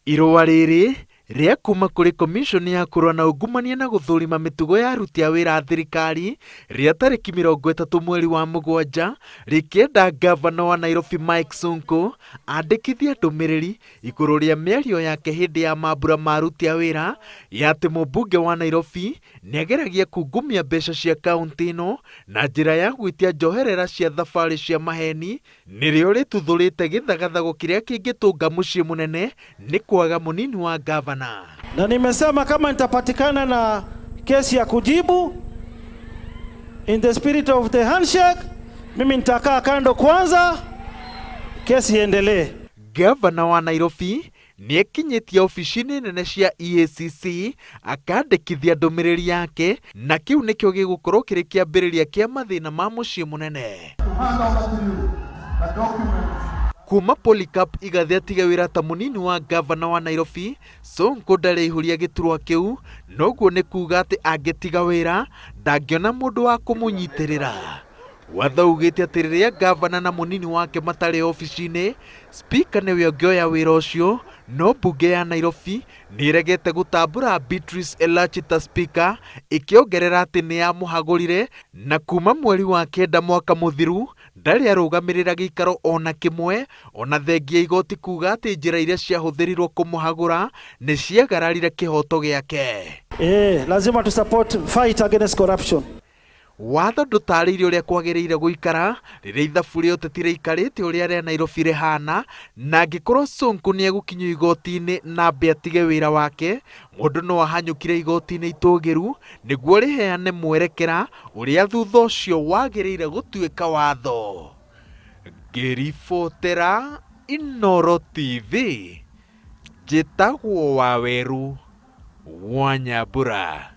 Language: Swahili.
Irũa rĩrĩ rĩa kuma kũrĩ komishoni ya kũrũa na ungumania na gũthũrima mĩtugo ya aruti a wĩra a thirikari rĩa tarĩki 30 mweri wa Mũgwanja rĩkĩenda ngavana wa Nairobi Mike Sonko andĩkithie ndũmĩrĩri igũrũ rĩa mĩario yake hĩndĩ ya mambura ma aruti a wĩra ya atĩ mũmbunge wa Nairobi nĩageragia kungumia mbeca cia kaunti ĩno na njĩra ya gwĩtia njoherera cia thabarĩ cia maheni, nĩrĩo rĩtuthũrĩte gĩthagathago kĩrĩa kĩngĩtũnga mũciĩ mũnene nĩ kwaga mũnini wa gavana. Na nimesema kama nitapatikana na kesi ya kujibu in the spirit of the handshake, mimi nitakaa kando kwanza, kesi iendelee. Gavana wa Nairobi nĩekinyĩtie ofici-inĩ nene cia EACC akandĩkithia ndũmĩrĩri yake, na kĩu nĩkĩo gĩgũkorwo kĩrĩ kĩambĩrĩria kĩa mathĩna ma mũciĩ mũnene. Kuma Polycarp Igathe atige wĩra ta mũnini wa gavana wa Nairobi, Sonko ndarĩihũria gĩturwa kĩu, noguo nĩ kuuga atĩ angĩtiga wĩra ndangĩona mũndũ wa kũmũnyitĩrĩra. Watho ugĩte atĩ rĩrĩa gavana na mũnini wake matarĩ ofici-inĩ, speaker nĩwe ũngĩoya wĩra ũcio, no mbunge ya Nairobi nĩregete gũtambũra Beatrice Elachi ta speaker, ĩkĩongerera atĩ nĩyamũhagũrire na kuma mweri wa kenda mwaka mũthiru ndarĩ arũgamĩrĩra gĩikaro ona kĩmwe, ona thengia igoti kuga atĩ njĩra iria ciahũthĩrirwo kũmũhagũra nĩ ciagararire kĩhoto gĩake. Lazima tu support fight against corruption. Watho ndũtarĩirie ũrĩa kwagĩrĩire gũikara rĩrĩa ithabu rĩa ũteti rĩikarĩte ũrĩa rĩa Nairobi rĩhana, na angĩkorwo Sonko nĩegũkinyio igoti-inĩ na ambe atige wĩra wake, mũndũ no ahanyũkire igoti-inĩ itũgĩru nĩguo rĩheane mwerekera ũrĩa thutha ũcio wagĩrĩire gũtuĩka watho. Ngĩribotera Inooro TV, njĩtagwo Waweru wa Nyambura.